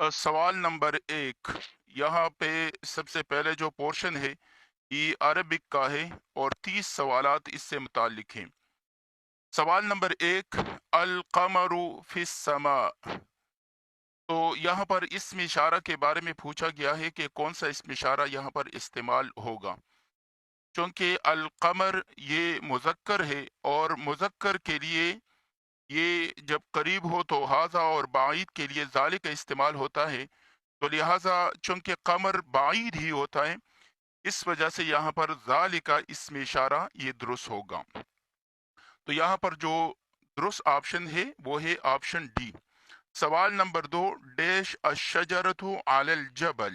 सवाल नंबर 1। यहाँ पे सबसे पहले जो पोर्शन है ये अरबिक का है और 30 सवालात इससे मुताल्लिक हैं। सवाल नंबर 1, अल कमरु फिस समा। तो यहाँ पर इसम इशारा के बारे में पूछा गया है कि कौन सा इसम इशारा यहाँ पर इस्तेमाल होगा। चूंकि अल कमर ये मुज़क्कर है और मुज़क्कर के लिए ये जब करीब हो तो हाजा और बाईद के लिए जालिक का इस्तेमाल होता है। तो लिहाजा चूंकि कमर बाईद ही होता है, इस वजह से यहाँ पर ज़ालिका इसमें इशारा ये दुरुस्त होगा। तो यहाँ पर जो दुरुस्त ऑप्शन है वो है ऑप्शन डी। सवाल नंबर 2, डैश अशजरतु अलल जबल।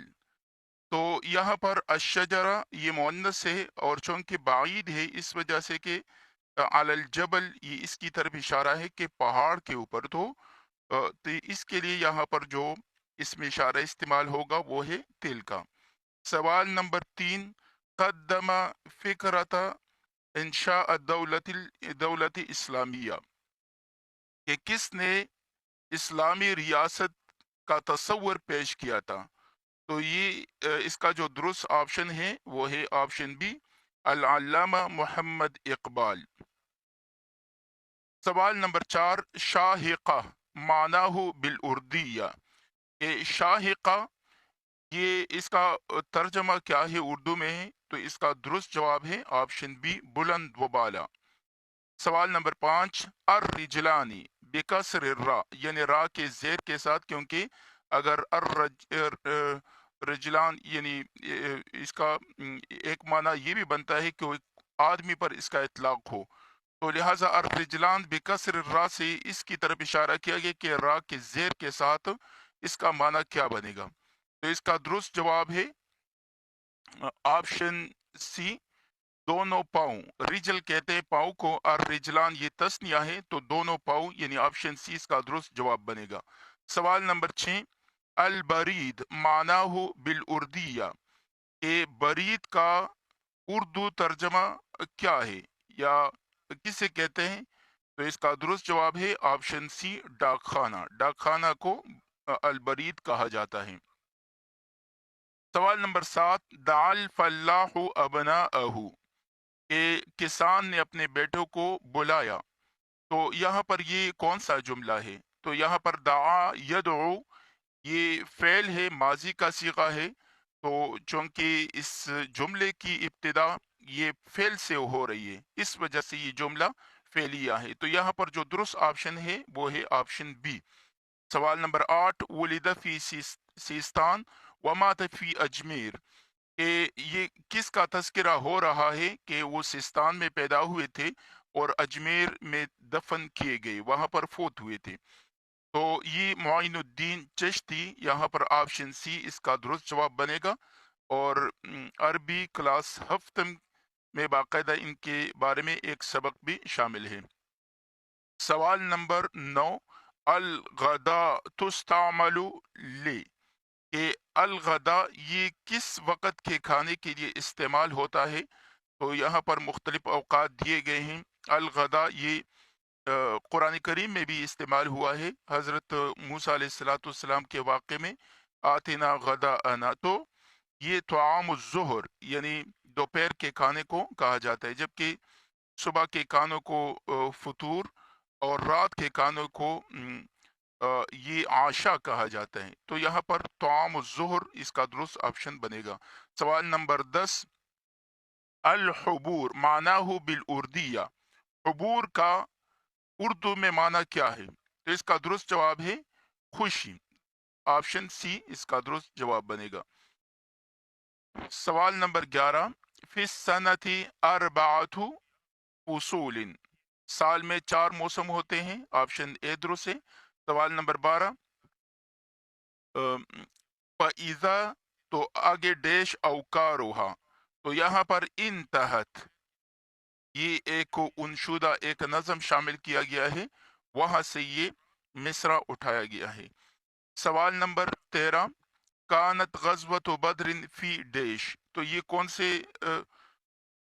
तो यहाँ पर अशजरा ये मुअन्नस है और चूंकि बाईद है इस वजह से कि अलल जबल ये इसकी तरफ इशारा है कि पहाड़ के ऊपर। तो इसके लिए यहाँ पर जो इसमें इशारा इस्तेमाल होगा वो है तिल का। सवाल नंबर 3, कद्दमा फ़िक्रता इंशा दौलत इस्लामिया, कि किसने इस्लामी रियासत का तस्वर पेश किया था। तो ये इसका जो दुरुस्त ऑप्शन है वो है ऑप्शन बी, अल-अल्लामा मोहम्मद इकबाल। सवाल नंबर 4, शाहिका मानाहु बिल उर्दिया। ये शाहिका ये इसका तर्जमा क्या है उर्दू में है। तो इसका दुरुस्त जवाब है ऑप्शन बी, बुलंद व बाला। सवाल नंबर 5, अर रिजलानी बेकसर रा, यानी रा के जेर के साथ, क्योंकि अगर रिजलान यानी इसका एक माना ये भी बनता है कि वो एक आदमी पर इसका इतलाक हो। तो लिहाजा अर रिजलान बेकसर रा से इसकी तरफ इशारा किया गया कि रा के जेर के साथ इसका माना क्या बनेगा। तो इसका दुरुस्त जवाब है ऑप्शन सी, दोनों पाँव। रिजल कहते हैं पाँव को और रिजलान ये तस्निया है, तो दोनों पाँव यानी ऑप्शन सी इसका दुरुस्त जवाब बनेगा। सवाल नंबर 6, अल बरीद मानाहु बिल उर्दिया। ए बरीद का उर्दू तर्जमा क्या है या किसे कहते हैं। तो इसका दुरुस्त जवाब है ऑप्शन सी, डाकखाना। डाकखाना को अल बरीद कहा जाता है। सवाल नंबर 7, दाल फल्लाहु अबनाअहु, के किसान ने अपने बेटों को बुलाया। तो यहाँ पर ये कौन सा जुमला है। तो यहाँ पर दआ यदउ ये फेल है, माजी का सीगा है। तो चूंकि इस जुमले की इब्तिदा ये फेल से हो रही है, इस वजह से ये जुमला फेलिया है। तो यहाँ पर जो दुरुस्त ऑप्शन है वो है ऑप्शन बी। सवाल नंबर 8, वलिद फी सिस्तान वमात फी अजमेर, कि ये किसका तस्करा हो रहा है कि वो सिस्तान में पैदा हुए थे और अजमेर में दफन किए गए, वहां पर फोत हुए थे। तो ये मोइनुद्दीन चिश्ती, यहाँ पर ऑप्शन सी इसका दुरुस्त जवाब बनेगा। और अरबी क्लास हफ्तम में बाकायदा इनके बारे में एक सबक भी शामिल है। सवाल नंबर 9, अल गदा तुस्तामलु ले, कि अल गदा ये किस वक़्त के खाने के लिए इस्तेमाल होता है। तो यहाँ पर मुख्तलिफ औकात दिए गए हैं। अल गदा ये कुरान करीम में भी इस्तेमाल हुआ है, हज़रत मूसा अलैहिस्सलाम के वाक़े में, आतिना गदा अना। तो ये तआम ज़ुहर यानी दोपहर के खाने को कहा जाता है, जबकि सुबह के खानों को फतूर और रात के खानों को ये आशा कहा जाता है। तो यहाँ पर तआम ज़ुहर इसका दुरुस्त ऑप्शन बनेगा। सवाल नंबर 10, अल हुबूर मानाहु बिल उर्दिया, हुबूर का उर्दू में माना क्या है। तो इसका दुरुस्त जवाब है खुशी। ऑप्शन सी इसका दुरुस्त जवाब बनेगा। सवाल नंबर 11, फिस सनती अरबातु उसूलिन, साल में 4 मौसम होते हैं। ऑप्शन ए दुरुस्त है। सवाल नंबर 12, फ़इज़ा, तो आगे डैश औकारोहा। तो यहाँ पर इन तहत ये एक उनशुदा एक नज़म शामिल किया गया है, वहां से ये मिसरा उठाया गया है। सवाल नंबर 13, कानत गज़वत बदरिन फी डैश, तो ये कौन से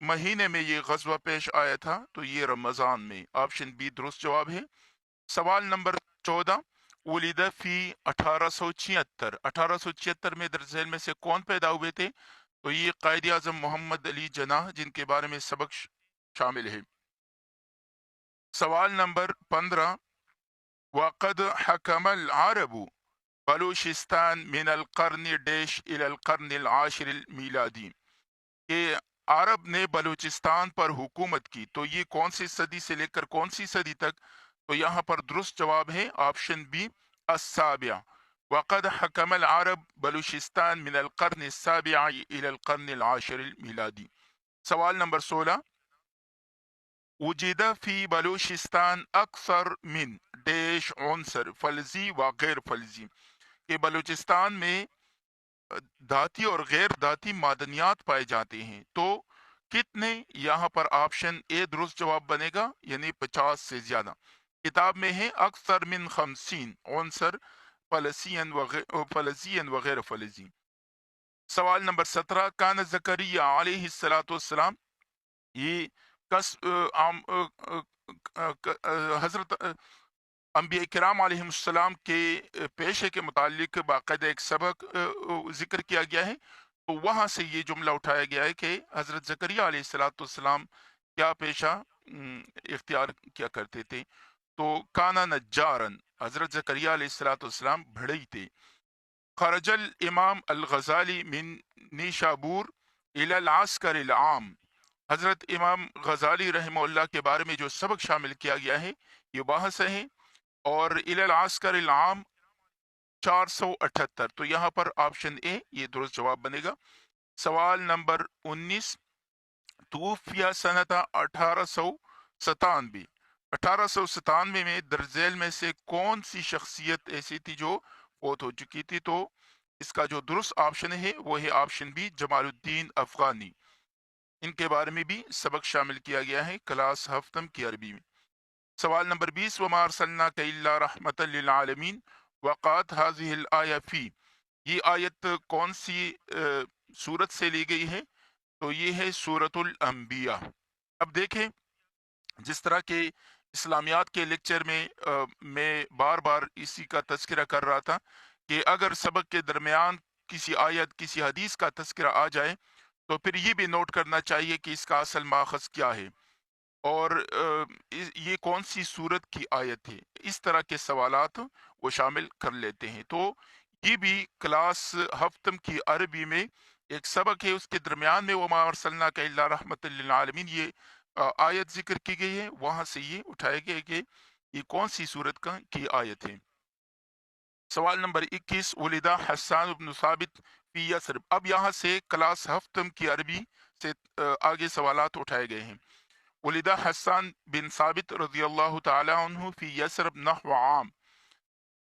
महीने में ये गज़वा पेश आया था। तो ये रमज़ान में। ऑप्शन बी दुरुस्त जवाब है। सवाल नंबर 14, वलिद फी 1876 में दरअसल में से कौन पैदा हुए थे? तो ये कायद आजम मोहम्मद अली जनाह, जिनके बारे में सबक शामिल है। सवाल नंबर 15, वक़द हकमल अरबु बलूचिस्तान मिनल कर्न डैश इलल कर्न अल आशिर अल मिलादी, कि अरब ने बलूचिस्तान पर हुकूमत की, तो ये कौन सी सदी से लेकर कौन सी सदी तक? तो यहाँ पर दुरुस्त जवाब है ऑप्शन बी, अस्साबिया। वक़द हकमल अरब बलूचिस्तान मिनल कर्न अस्साबिया इलल कर्न अल आशिर अल मिलादी। सवाल नंबर 16, वजीदा फी बलूचिस्तान अक्सर मिन डैश उनसर फलजी व गैर फलजी, कि बलूचिस्तान में धाती और गैर धाती मादनियात पाए जाते हैं, तो कितने? यहाँ पर ऑप्शन ए दुरुस्त जवाब बनेगा, यानी 50 से ज्यादा। किताब में है अक्सर मिन खमसीन उनसर फलजियन वगैरह फलजी। सवाल नंबर 17, कान जकरिया अलैहिस्सलाम, ये कस हजरत अम्बिया किराम अलैहिस्सलाम के पेशे के मुतालिक बाकायदा एक सबक जिक्र किया गया है, तो वहाँ से ये जुमला उठाया गया है कि हजरत जकरिया अलैहिस्सलाम क्या पेशा इख्तियार किया करते थे? तो काना नज्जारन, हजरत जकरिया अलैहिस्सलाम बढ़ई थे। खरजल इमाम अल गजाली मिन निशाबूर इलल आस्कर अल आम, हजरत इमाम गजाली रहमहुल्लाह के बारे में जो सबक शामिल किया गया है ये वहाँ से है। और इलल आस्कर अल आम 478, तो यहाँ पर ऑप्शन ए ये दुरुस्त जवाब बनेगा। सवाल नंबर 19, तूफिया सनता 1897, 1897 में दरजेल में से कौन सी शख्सियत ऐसी थी जो फौत हो चुकी थी? तो इसका जो दुरुस्त ऑप्शन है वो है ऑप्शन बी, जमालुद्दीन अफगानी। इनके बारे में भी सबक शामिल किया गया है क्लास हफ्तम की अरबी में। सवाल नंबर 20, वमा अरसलनाका इल्ला रहमतल लिल आलमीन वक़ात हाज़िहिल आया फी, ये आयत कौन सी सूरत से ली गई है? तो ये है सूरतुल अंबिया। अब देखें, जिस तरह के इस्लामियात के लेक्चर में मैं बार बार इसी का तज़किरा कर रहा था कि अगर सबक के दरमियान किसी आयत किसी हदीस का तज़किरा आ जाए तो फिर ये भी नोट करना चाहिए कि इसका असल माखज़ क्या है और ये कौन सी सूरत की आयत है। इस तरह के सवालात वो शामिल कर लेते हैं। तो ये भी क्लास हफ्तम की अरबी में एक सबक है, उसके दरमियान में वमा अरसलनाका इल्ला रहमतल लिल आलमीन ये आयत जिक्र की गई है, वहां से ये उठाया गया कि ये कौन सी सूरत का की आयत है। सवाल नंबर 21, वलिदा हसन इब्न साबित फी यसरब, अब यहाँ से क्लास हफ्तम की अरबी से आगे सवालात उठाए गए हैं। वलिदा हसन बिन साबित रजी अल्लाह तआला अन्हु फी यसरब नहव आम,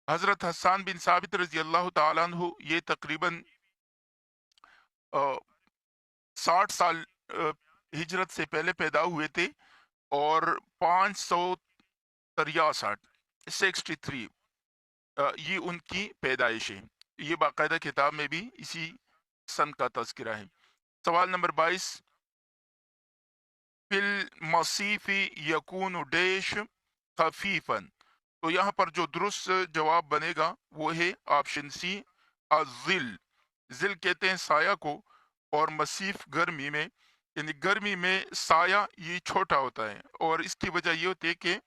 हजरत हसन बिन साबित रजी अल्लाह तआला अन्हु ये तकरीबन 60 साल हिजरत से पहले पैदा हुए थे और 563 ये उनकी पैदाइश है। ये बाकायदा किताब में भी इसी सन का तज़किरा है। सवाल नंबर 22, फिल मसीफी यकून डैश खफीफन, तो यहाँ पर जो दुरुस्त जवाब बनेगा वो है ऑप्शन सी, अजिल। जिल कहते हैं साया को, और मसीफ गर्मी में, यानी गर्मी में साया ये छोटा होता है और इसकी वजह ये होती है कि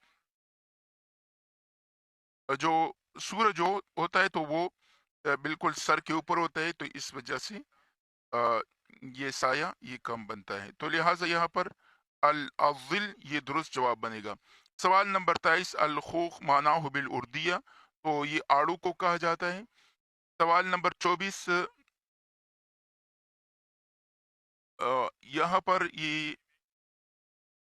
जो सूरज जो होता है तो वो बिल्कुल सर के ऊपर होता है, तो इस वजह से अ, ये साया ये कम बनता है, तो लिहाजा यहाँ पर अल अज़िल ये दुरुस्त जवाब बनेगा। सवाल नंबर 23, अल खूख माना बिल उर्दिया, तो ये आड़ू को कहा जाता है। सवाल नंबर 24, यहाँ पर ये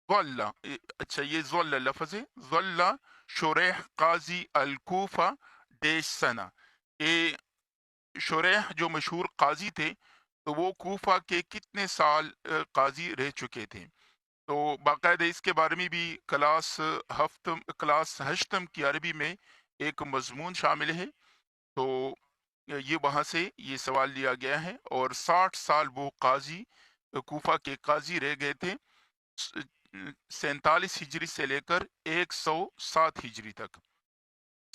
ज़ल्ला, अच्छा ये ज़ल्ला लफ्ज़ है, ज़ल्ला शुरैह काजी अल कूफा डेश सना, ये शुरैह जो मशहूर काजी थे तो वो कूफा के कितने साल काजी रह चुके थे? तो बाकायदा इसके बारे में भी क्लास हश्तम की अरबी में एक मजमून शामिल है, तो ये वहाँ से ये सवाल लिया गया है और 60 साल वो काजी कूफा के काजी रह गए थे, 47 हिजरी से लेकर 107 हिजरी तक।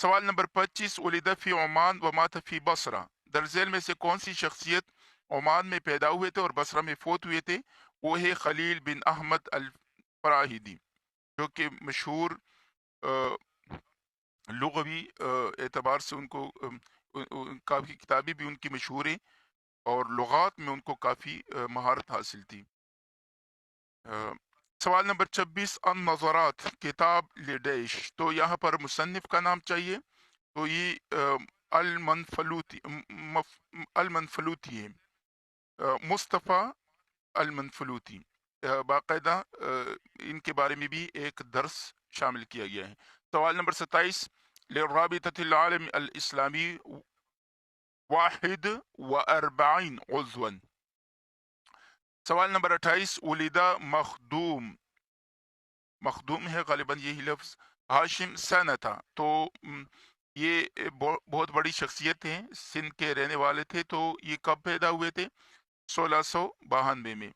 सवाल नंबर 25 उलिद फी ओमान व मात फी बसरा, दरअसल में से कौन सी शख्सियत ओमान में पैदा हुए थे और बसरा में फोत हुए थे? वो है खलील बिन अहमद अल फराहिदी, जो कि मशहूर लुग़वी एतबार से उनको काफ़ी किताबें भी उनकी मशहूर हैं और लुगात में उनको काफ़ी महारत हासिल थी। अ, सवाल नंबर 26 अन नज़रात किताब लिडेश, तो यहाँ पर मुसन्निफ का नाम चाहिए। तो ये अल मनफलूती अल मनफलूती है, मुस्तफ़ा अल मनफलूती। बाकायदा इनके बारे में भी एक दर्स शामिल किया गया है। सवाल नंबर 27 लिर्राबिततिल आलम अल इस्लामी वाहिद व अरबाइन उज़वन। सवाल नंबर 28 उलिदा मखदूम, मखदूम है गालिबन यही लफ्ज, हाशिम सनता, तो ये बहुत बड़ी शख्सियत हैं, सिंध के रहने वाले थे। तो ये कब पैदा हुए थे? 1692 में।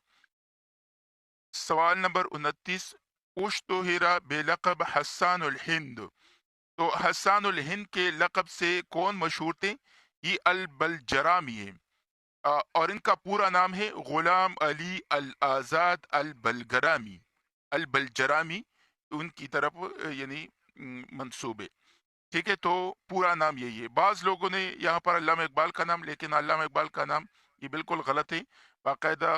सवाल नंबर 29 उश्तुहिरा बेलक़ब हस्सान उल हिंद, तो हस्सान उल हिंद के लक़ब से कौन मशहूर थे? ये अल बलजरामी है। और इनका पूरा नाम है गुलाम अली अल आज़ाद अल बलगरामी, अल बलजरामी उनकी तरफ यानी मंसूब है। ठीक है, तो पूरा नाम यही है। बाज़ लोगों ने यहाँ पर अल्लामा इकबाल का नाम, लेकिन अल्लामा इकबाल का नाम ये बिल्कुल गलत है। बाकायदा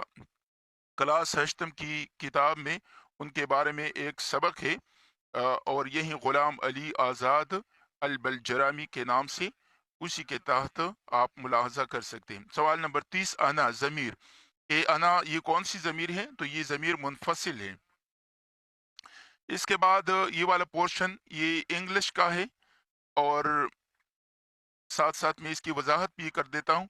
क्लास हश्तम की किताब में उनके बारे में एक सबक है, और यही गुलाम अली आज़ाद अल बलजरामी के नाम से उसी के तहत आप मुलाहजा कर सकते हैं। सवाल नंबर 30 अना ज़मीर, ए अना ये कौन सी ज़मीर है? तो ये ज़मीर मुनफसिल है। इसके बाद ये वाला पोर्शन ये इंग्लिश का है, और साथ साथ में इसकी वजाहत भी कर देता हूँ।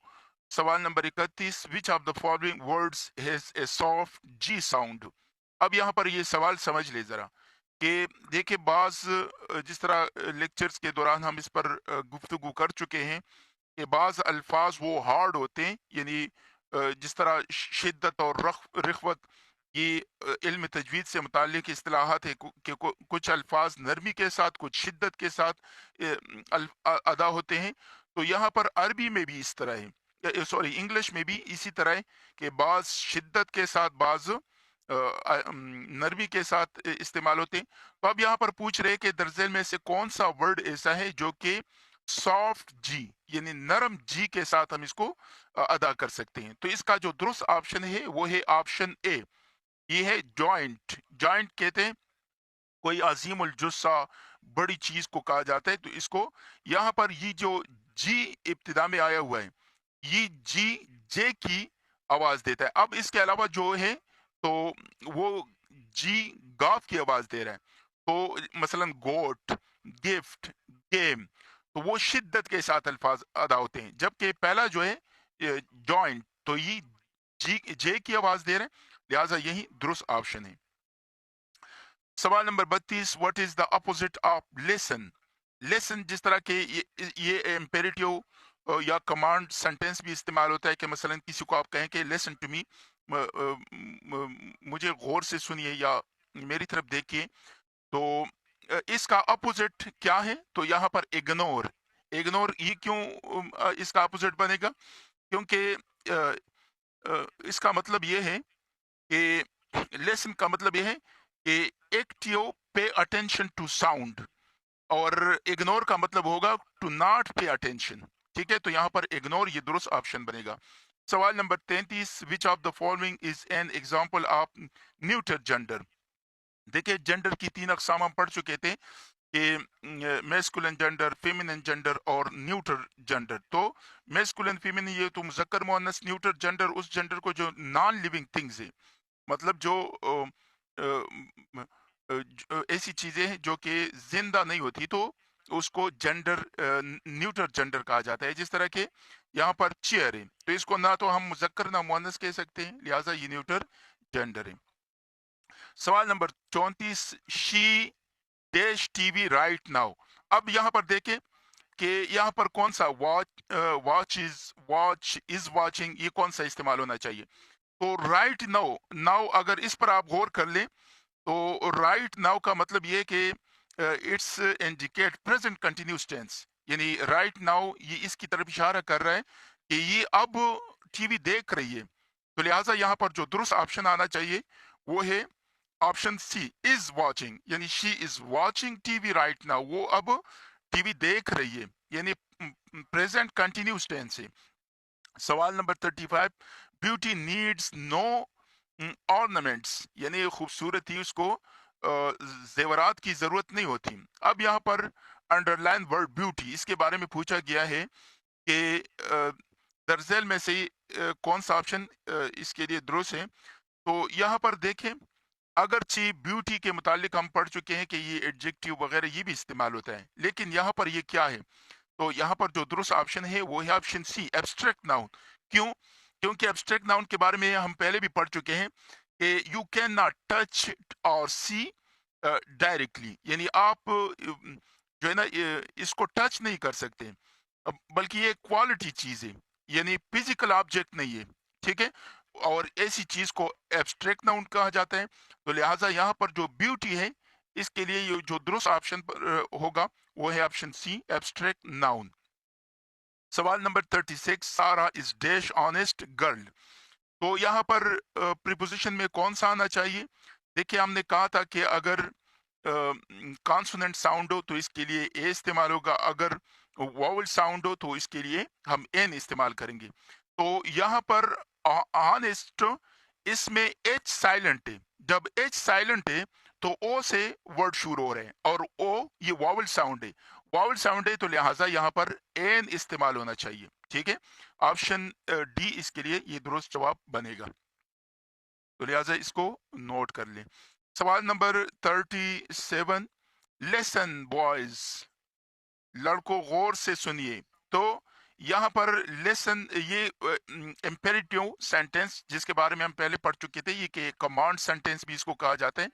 सवाल number 31 which of the following words has a soft G sound. अब यहाँ पर ये सवाल समझ ले जरा कि देखिए, बाज जिस तरह लेक्चर्स के दौरान हम इस पर गुफ्तगू कर चुके हैं कि बाज अल्फाज वो हार्ड होते हैं, यानी जिस तरह शिद्दत और रिख्वत, ये इल्म तजवीद से मुताल्लिक इस्तिलाहात है कि कुछ अल्फाज नरमी के साथ कुछ शिद्दत के साथ अदा होते हैं। तो यहाँ पर अरबी में भी इस तरह है, सॉरी इंग्लिश में भी इसी तरह है कि बाज शिद्दत के साथ बाज नरमी के साथ इस्तेमाल होते हैं। तो अब यहाँ पर पूछ रहे हैं कि दरअसल में से कौन सा वर्ड ऐसा है जो कि सॉफ्ट जी यानी नरम जी के साथ हम इसको अदा कर सकते हैं। तो इसका जो दुरुस्त ऑप्शन है वो है ऑप्शन ए, ये है जॉइंट। जॉइंट कहते हैं कोई अजीम उल जुस्सा बड़ी चीज को कहा जाता है। तो इसको यहाँ पर ये जो जी इब्तिदा में आया हुआ है, ये जी जे की आवाज देता है। अब इसके अलावा जो है तो वो जी गाफ की आवाज दे रहा है। तो मसलन गोट, गिफ्ट, गेम, तो वो शिद्दत के साथ अल्फाज अदा होते हैं, जबकि पहला जो है जॉइंट, तो ये जी जे की आवाज दे रहे हैं, लिहाजा यही दुरुस्त ऑप्शन है। सवाल number 32 what is the opposite of lesson. Lesson जिस तरह के ये इम्पेरेटिव या कमांड सेंटेंस भी इस्तेमाल होता है कि मसलन किसी को आप कहें कि लिसन टू मी, मुझे गौर से सुनिए या मेरी तरफ देखिए। तो इसका अपोजिट क्या है? तो यहाँ पर इग्नोर। इग्नोर ये क्यों इसका अपोजिट बनेगा? क्योंकि इसका मतलब ये है कि लेसन का मतलब ये है कि active pay attention to sound, और इग्नोर का मतलब होगा टू नॉट पे अटेंशन। ठीक है, तो यहाँ पर इग्नोर ये दुरुस्त ऑप्शन बनेगा। सवाल number 33 which of the following is an example of neuter gender. देखिए, जेंडर की तीन अकसाम हम पढ़ चुके थे कि मैस्कुलिन जेंडर, फेमिनिन जेंडर और न्यूटर जेंडर। तो मैस्कुलिन, फेमिनिन ये तो मुजक्कर मुअन्नस, न्यूटर जेंडर उस जेंडर को जो नॉन लिविंग थिंग्स है, मतलब जो ऐसी चीजें हैं जो कि जिंदा नहीं होती, तो उसको जेंडर न्यूटर जेंडर कहा जाता है। जिस तरह के यहाँ पर चेयर है, तो इसको ना तो हम मुजक्कर ना मुअन्नस कह सकते हैं, लिहाजा ये न्यूटर जेंडर है। सवाल number 34 she dash TV right now. अब यहाँ पर देखें कि यहाँ पर कौन सा वॉच इज वाचिंग, ये कौन सा इस्तेमाल होना चाहिए? तो राइट नाउ, नाउ अगर इस पर आप गौर कर लें तो राइट नाउ का मतलब ये है कि it's indicate present continuous tense, यानी राइट नाउ ये इसकी तरफ इशारा कर रहा है कि ये अब टीवी देख रही है। तो लिहाजा यहाँ पर जो दुरुस्त ऑप्शन आना चाहिए वो है ऑप्शन सी, इज वॉचिंग, यानी she is watching TV right now, वो अब टीवी देख रही है, यानी प्रेजेंट कंटिन्यूस टेंस है। सवाल number 35, beauty needs no ornaments, यानी खूबसूरती उसको जेवरात की जरूरत नहीं होती। अब यहाँ पर अंडरलाइन वर्ड ब्यूटी, इसके बारे में पूछा गया है कि दरअसल में से कौन सा ऑप्शन इसके लिए दुरुस्त है। तो यहाँ पर देखें, अगरचे ब्यूटी के मुतालिक हम पढ़ चुके हैं कि ये एडजेक्टिव वगैरह ये भी इस्तेमाल होता है, लेकिन यहाँ पर ये क्या है? तो यहाँ पर जो दुरुस्त ऑप्शन है वो है ऑप्शन सी, एब्स्ट्रैक्ट नाउन। क्यों? क्योंकि एब्स्ट्रैक्ट नाउन के बारे में हम पहले भी पढ़ चुके हैं कि यू कैन नॉट टच और सी डायरेक्टली, यानी आप जो है ना इसको टच नहीं कर सकते, बल्कि ये क्वालिटी चीज है, यानी फिजिकल ऑब्जेक्ट नहीं है। ठीक है, और ऐसी चीज को एब्स्ट्रैक्ट नाउन कहा जाता है। तो लिहाजा यहाँ पर जो ब्यूटी है इसके लिए ये जो दुरुस्त ऑप्शन होगा वो है ऑप्शन सी, एब्स्ट्रैक्ट नाउन। सवाल नंबर 36, सारा इज डैश ऑनेस्ट गर्ल। तो यहाँ पर प्रीपोजिशन में कौन सा आना चाहिए? देखिए, हमने कहा था कि अगर कॉन्सोनेंट साउंड हो तो इसके लिए ए इस्तेमाल होगा, अगर वॉवल साउंड हो तो इसके लिए हम एन इस्तेमाल करेंगे। तो यहाँ पर ऑनेस्ट, इसमें एच साइलेंट है। जब एच साइलेंट है तो ओ से वर्ड शुरू हो रहे हैं, और ओ ये वॉवल साउंड है, वॉवल साउंड है, तो लिहाजा यहाँ पर एन इस्तेमाल होना चाहिए। ठीक है, ऑप्शन डी इसके लिए ये दुरुस्त जवाब बनेगा। तो लिहाजा इसको नोट कर लें। सवाल नंबर 37, लेसन बॉयज, लड़कों गौर से सुनिए। तो यहाँ पर लेसन, ये इम्पेरेटिव सेंटेंस जिसके बारे में हम पहले पढ़ चुके थे, ये कि कमांड सेंटेंस भी इसको कहा जाता है,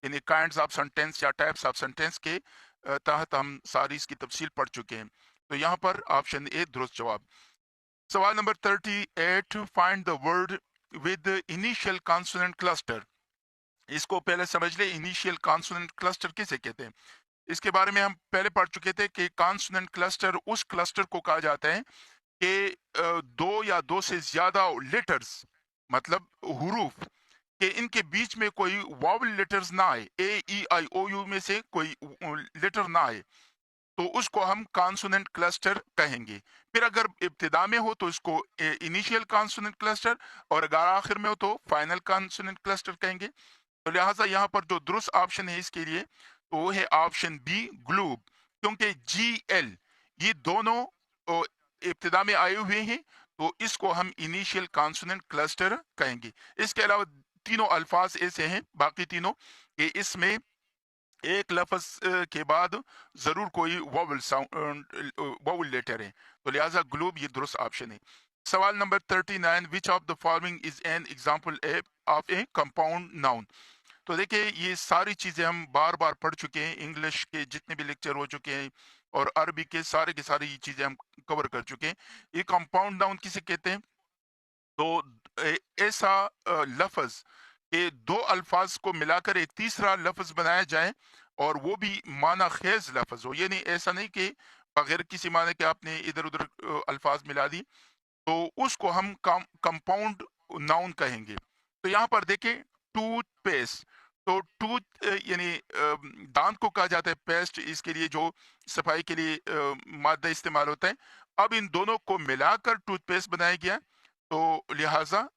यानी काइंड्स ऑफ सेंटेंस या टाइप्स ऑफ सेंटेंस के तहत हम सारी इसकी तफसील पढ़ चुके हैं। तो यहाँ पर ऑप्शन ए दुरुस्त जवाब। सवाल number 38, find the word with initial consonant cluster. इसको पहले समझ ले, इनिशियल कॉन्सोनेंट क्लस्टर किसे कहते हैं? इसके बारे में हम पहले पढ़ चुके थे कि कॉन्सोनेंट क्लस्टर उस क्लस्टर को कहा जाता है कि दो या दो से ज्यादा लेटर्स, मतलब हुरूफ, कि इनके बीच में कोई वावल लेटर्स ना आए, ए ई आई ओ यू में से कोई लेटर ना आए, तो उसको हम कॉन्सोनेंट क्लस्टर कहेंगे। फिर अगर इब्तिदा में हो तो इसको इनिशियल कॉन्सोनेंट क्लस्टर, और अगर आखिर में हो तो फाइनल कॉन्सोनेंट क्लस्टर कहेंगे। तो लिहाजा यहाँ पर जो दुरुस्त ऑप्शन है इसके लिए तो वो है ऑप्शन बी, ग्लूब, क्योंकि जी एल ये दोनों ओ, इब्तिदा में आए हुए हैं, तो इसको हम इनिशियल कॉन्सोनेंट क्लस्टर कहेंगे। इसके अलावा तीनों अल्फाज ऐसे हैं, बाकी तीनों, कि इसमें एक लफ्ज के बाद जरूर कोई वोवल साउंड, वोवल लेटर है, तो लिहाजा ग्लोब ये दुरुस्त ऑप्शन है। सवाल number 39, which of the following is an example of A compound noun. तो देखिए, ये सारी चीजें हम बार बार पढ़ चुके हैं, इंग्लिश के जितने भी लेक्चर हो चुके हैं और अरबी के सारे ये चीजें हम कवर कर चुके हैं। ये कंपाउंड नाउन किसे कहते हैं? तो ऐसा लफ्ज के दो अल्फाज को मिलाकर एक तीसरा लफ्ज बनाया जाए, और वो भी माना खेज लफ्ज हो, यानी ऐसा नहीं कि बगैर किसी माने के आपने इधर उधर अल्फाज मिला दी, तो उसको हम कंपाउंड नाउन कहेंगे। तो यहाँ पर देखें, टूथ पेस्ट, तो टूथ यानी दांत को कहा जाता है पेस्ट, इसके लिए जो सफाई के लिए मादा इस्तेमाल होता है। अब इन दोनों को मिलाकर टूथपेस्ट बनाया गया, तो लिहाजा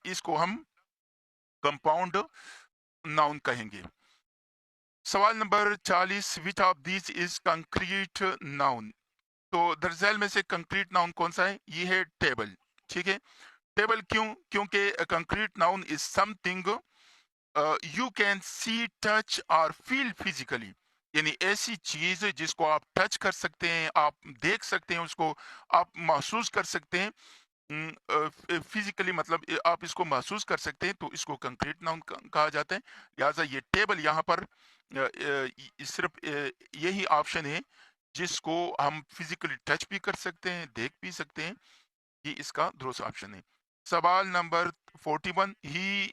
इसको हम कंपाउंड नाउन कहेंगे। सवाल number 40, which of this is concrete noun. तो दरअसल में से कंक्रीट नाउन कौन सा है? ये है टेबल। ठीक है, टेबल क्यों? क्योंकि concrete noun is something you can see, touch और फील फिजिकली, यानी ऐसी चीज जिसको आप टच कर सकते हैं, आप देख सकते हैं उसको, आप महसूस कर सकते हैं, फिजिकली, मतलब आप इसको महसूस कर सकते हैं, तो इसको कंक्रीट नाउन कहा जाता है। लिहाजा ये टेबल यहाँ पर सिर्फ यही ऑप्शन है जिसको हम फिजिकली टच भी कर सकते हैं, देख भी सकते हैं, ये इसका दुरुस्त ऑप्शन है। सवाल number 41, he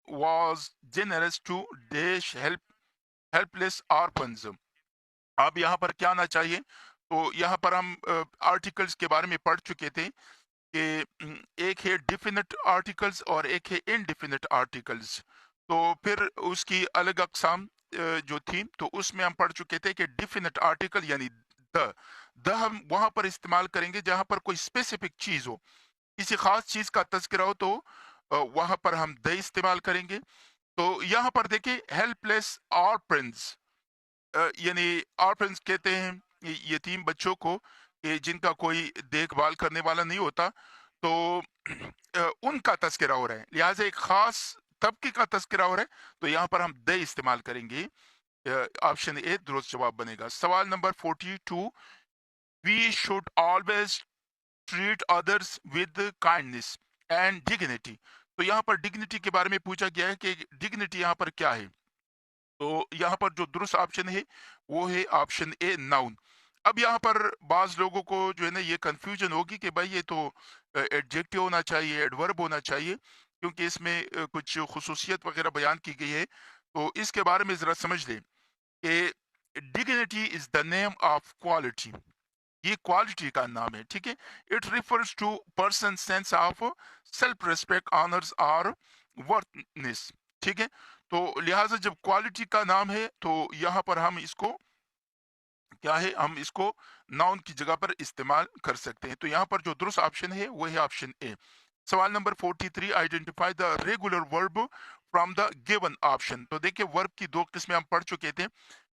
was generous to dash help helpless orphans. अब यहाँ पर क्या आना चाहिए? तो यहाँ पर हम आर्टिकल्स के बारे में पढ़ चुके थे कि एक है डिफिनिट आर्टिकल्स और एक है इनडिफिनिट आर्टिकल्स। तो फिर उसकी अलग अक़साम जो थी, तो उसमें हम पढ़ चुके थे कि डिफिनिट आर्टिकल यानी द हम वहां पर इस्तेमाल करेंगे जहां पर कोई स्पेसिफिक चीज हो, किसी खास चीज का तज़किरा हो, तो वहां पर हम द इस्तेमाल करेंगे। तो यहाँ पर देखिए हेल्पलेस ऑर्फन्स, यानी ऑर्फन्स कहते हैं यतीम बच्चों को कि जिनका कोई देखभाल करने वाला नहीं होता। तो उनका तस्करा हो रहा है, लिहाजा एक खास तबके का तस्करा हो रहा है, तो यहाँ पर हम दे इस्तेमाल करेंगे। ऑप्शन ए दुरुस्त जवाब बनेगा। सवाल number 42, we should always treat others with kindness and dignity. तो यहाँ पर डिग्निटी के बारे में पूछा गया है कि डिग्निटी यहाँ पर क्या है। तो यहाँ पर जो दुरुस्त ऑप्शन है वो है ऑप्शन ए नाउन। अब यहाँ पर बाज लोगों को जो है ना ये कंफ्यूजन होगी कि भाई ये तो एडजेक्टिव होना चाहिए, एडवर्ब होना चाहिए, क्योंकि इसमें कुछ खुसूसियत वगैरह बयान की गई है। तो इसके बारे में जरा समझ लें कि dignity is the name of quality. ये क्वालिटी का नाम है, ठीक है। It refers to person sense of self respect, honours और वर्थनेस, ठीक है। तो लिहाजा जब क्वालिटी का नाम है तो यहाँ पर हम इसको क्या है, हम इसको नाउन की जगह पर इस्तेमाल कर सकते हैं। तो यहाँ पर जो दुरुस्त ऑप्शन है वो है ऑप्शन ए। सवाल number 43, identify the regular verb from the given option. तो देखिए वर्ब की दो किस्में हम पढ़ चुके थे,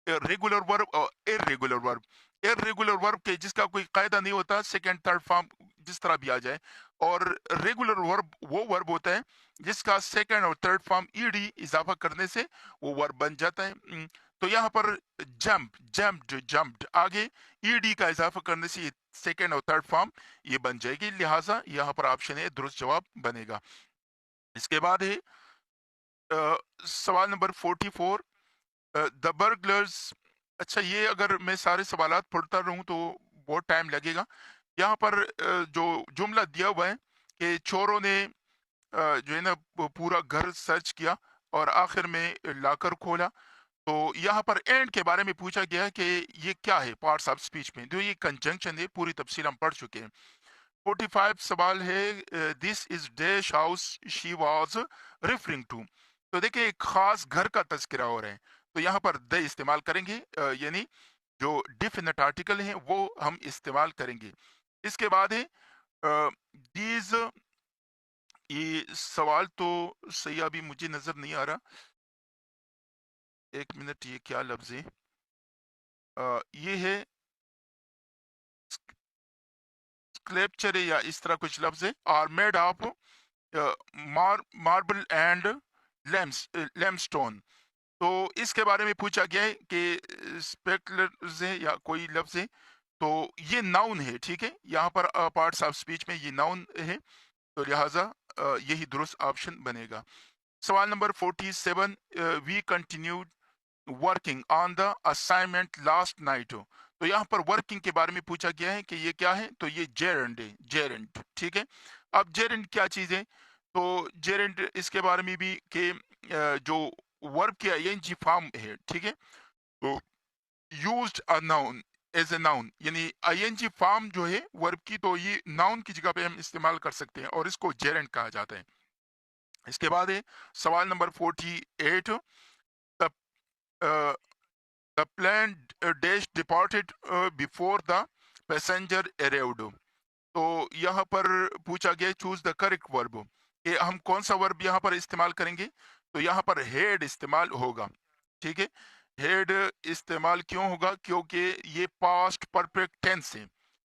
रेगुलर वर्ब और इरेगुलर वर्ब। इरेगुलर वर्ब के जिसका कोई कायदा नहीं होता, सेकंड थर्ड फॉर्म जिस तरह भी आ जाए। और रेगुलर वर्ब वो वर्ब होता है जिसका सेकंड और थर्ड फॉर्म ईडी इजाफा करने से वो वर्ब बन जाता है। तो यहाँ पर जंप, जंप्ड, जंप्ड आगे ईडी का इजाफा करने से सेकंड और थर्ड फॉर्म ये बन जाएगी, लिहाजा यहाँ पर ऑप्शन ए दुरुस्त जवाब बनेगा। इसके बाद है सवाल नंबर 44, द बर्गलर्स। अच्छा, ये अगर मैं सारे सवालात पढ़ता रहूं तो बहुत टाइम लगेगा। यहाँ पर जो जुमला दिया हुआ है कि चोरों ने जो है ना वो पूरा घर सर्च किया और आखिर में लाकर खोला। तो यहाँ पर एंड के बारे में पूछा गया है कि ये क्या है पार्ट्स ऑफ स्पीच में, तो ये कंजंक्शन है, पूरी तफसील हम पढ़ चुके हैं। 45 सवाल है, this is dash house she was referring to. तो देखिए एक खास घर का तज़किरा हो रहा है, तो यहाँ पर द इस्तेमाल करेंगे, यानी जो डिफिनिट आर्टिकल है वो हम इस्तेमाल करेंगे। इसके बाद है दीज, ये सवाल तो सही अभी मुझे नजर नहीं आ रहा, एक मिनट, ये क्या लफ्ज है? ये है स्क्लेप्चर या इस तरह कुछ लफ्ज है, are made of marble and limestone. तो इसके बारे में पूछा गया है कि स्पेकुलर्स है या कोई लफ्ज है, तो ये नाउन है, ठीक है। यहाँ पर पार्ट्स ऑफ स्पीच में ये नाउन है, तो लिहाजा यही दुरुस्त ऑप्शन बनेगा। सवाल number 47, we continued working on the assignment last night. तो यहाँ पर वर्किंग के बारे में पूछा गया है कि ये क्या है, तो ये जेरेंड है, जेरेंट, ठीक है। अब जेरेंट क्या चीज है? तो जेरेंट इसके बारे में भी कि जो वर्ब की आईएनजी फॉर्म है, ठीक है। तो used a noun as a noun, यानी आईएनजी फॉर्म जो है वर्ब की, तो ये नाउन की जगह पे हम इस्तेमाल कर सकते हैं और इसको जेरेंट कहा जाता है। इसके बाद है सवाल number 48, the the plane dash departed before the passenger arrived. तो यहाँ पर पूछा गया चूज द करेक्ट वर्ब, कि हम कौन सा वर्ब यहाँ पर इस्तेमाल करेंगे। तो यहाँ पर हेड इस्तेमाल होगा, ठीक है। हेड इस्तेमाल क्यों होगा? क्योंकि ये पास्ट परफेक्ट टेंस है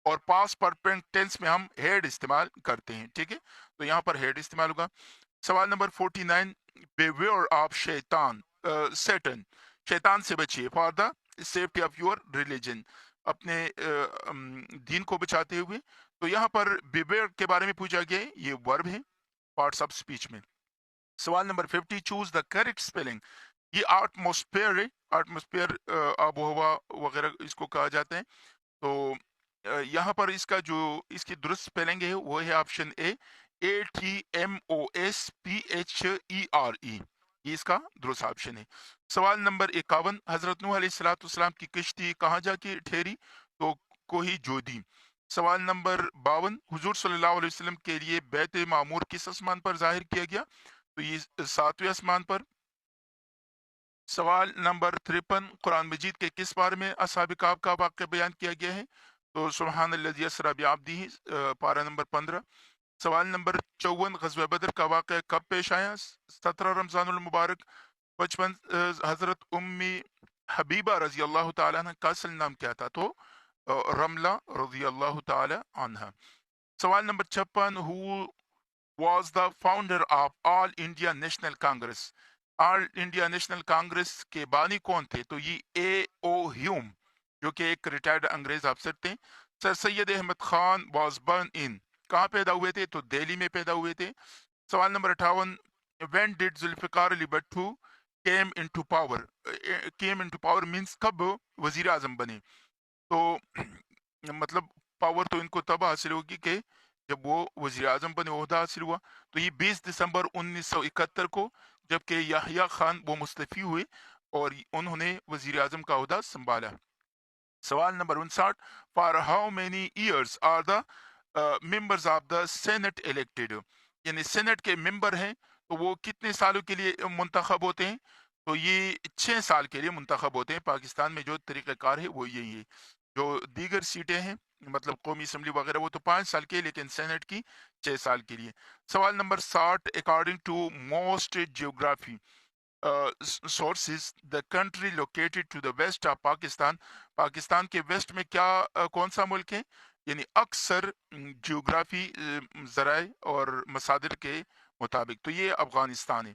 और पास्ट परफेक्ट टेंस में हम हेड इस्तेमाल करते हैं, ठीक है। तो यहाँ पर हेड इस्तेमाल होगा। सवाल नंबर 49, बेवेयर ऑफ शैतान, सैटन, शैतान से बचिए for the safety of your religion, अपने दीन को बचाते हुए। तो यहाँ पर बेवेयर के बारे में पूछा गया है, ये वर्ब है पार्ट्स ऑफ स्पीच में। सवाल number 50, choose the correct spelling. ये एटमॉस्फेयर है, एटमॉस्फेयर आबो हवा वगैरह इसको कहा जाता है। तो यहाँ पर इसका जो इसकी दुरुस्त स्पेलिंग है वो है ऑप्शन ए, ATMOSPHERE। یہ اس کا درست آپشن ہے۔ سوال نمبر 51، حضرت نوح علیہ السلام کی کشتی کہاں جا کے ٹھہری؟ تو کوہی جودی۔ سوال نمبر 52، حضور صلی اللہ علیہ وسلم کے لیے بیت معمور کس آسمان پر ظاہر کیا گیا؟ تو یہ 7ویں آسمان پر۔ سوال نمبر 53، قرآن مجید کے کس بارے میں اصحاب کہف کا واقعہ بیان کیا گیا ہے؟ تو سبحان الذی اسری بعبدہ، پارہ نمبر 15۔ سوال نمبر 54، غزوہ بدر کا واقعہ کب پیش آیا؟ 17 رمضان المبارک۔ 55، حضرت امی حبیبہ رضی اللہ تعالیٰ عنہ کا اصل نام کیا تھا؟ تو رملہ رضی اللہ تعالی عنہ۔ سوال number 56، who was the founder of all India national Congress? All India national Congress کے بانی کون تھے؟ تو یہ اے او ہیوم، جو کہ ایک ریٹائرڈ انگریز افسر تھے۔ سر سید احمد خان واز برن ان، کہاں پیدا ہوئے تھے؟ تو دہلی میں پیدا ہوئے تھے۔ سوال number 58، when did Zulfiqar Ali Bhutto came into power? Came into power means کب وزیر اعظم بنے؟ تو مطلب پاور تو ان کو تب حاصل ہوگی کہ جب وہ وزیر اعظم بنے، عہدہ حاصل ہوا۔ تو یہ 20 دسمبر 1971 کو، جبکہ یحییٰ خان وہ مستعفی ہوئے اور انہوں نے وزیر اعظم کا عہدہ سنبھالا۔ سوال number 59، for how many years are the members of the senate elected? یعنی سینٹ کے ممبر ہیں تو وہ کتنے سالوں کے لیے منتخب ہوتے ہیں؟ تو یہ 6 سال کے لیے منتخب ہوتے ہیں۔ پاکستان میں جو طریقہ کار ہے وہ یہی ہے۔ جو دیگر سیٹیں ہیں مطلب قومی اسمبلی وغیرہ وہ تو 5 سال کے، لیکن سینٹ کی 6 سال کے لیے۔ سوال number 60، according to most geography sources the country located to the west of Pakistan, Pakistan کے ویسٹ میں کیا کون سا ملک ہے؟ یعنی اکثر جیوگرافی ذرائع اور مصادر کے مطابق تو یہ افغانستان ہے۔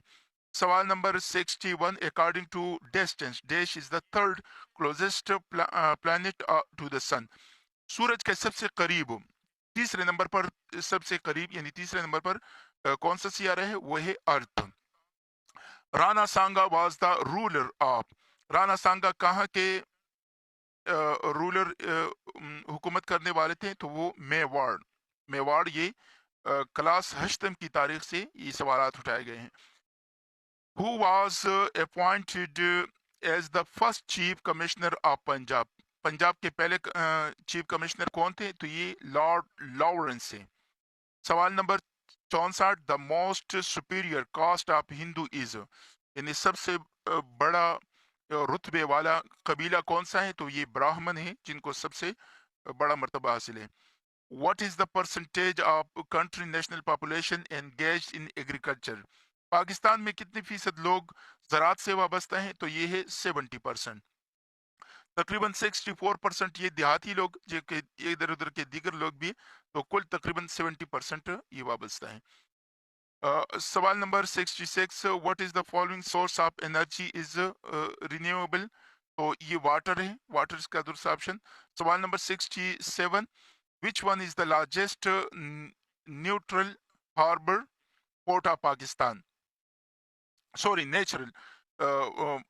سوال نمبر 61، according to distance dash is the third closest planet to the sun? سورج کے سب سے قریب، تیسرے نمبر پر، سب سے قریب یعنی تیسرے نمبر پر کون سا سیارہ ہے؟ وہ ہے earth. Rana Sanga was the ruler of, Rana Sanga کہاں کے رولر حکومت کرنے والے تھے؟ تو وہ میواڑ، میواڑ یہ کلاس ہشتم کی تاریخ سے یہ سوالات اٹھائے گئے ہیں۔ Who was appointed as the first chief commissioner of Punjab? Punjab کے پہلے چیف کمشنر کون تھے؟ تو یہ لارڈ لاورنس ہے۔ سوال نمبر 64، the most superior caste of Hindu is? یعنی سب سے بڑا رتبے والا قبیلہ کون سا ہے؟ تو یہ براہمن ہے جن کو سب سے بڑا مرتبہ حاصل ہے۔ What is the percentage of country national population engaged in agriculture? Pakistan میں کتنے فیصد لوگ زراعت سے وابستہ ہیں؟ تو یہ ہے 70%۔ تقریباً 64% یہ دیہاتی لوگ، جو کہ ادھر ادھر کے دیگر لوگ بھی، تو کل تقریباً 70% یہ وابستہ ہیں۔ سوال number 66، what is the following source of energy is renewable? تو یہ واٹر ہے، واٹر اس کا درست آپشن۔ سوال number 67، which one is the largest neutral harbour port of Pakistan? Sorry, natural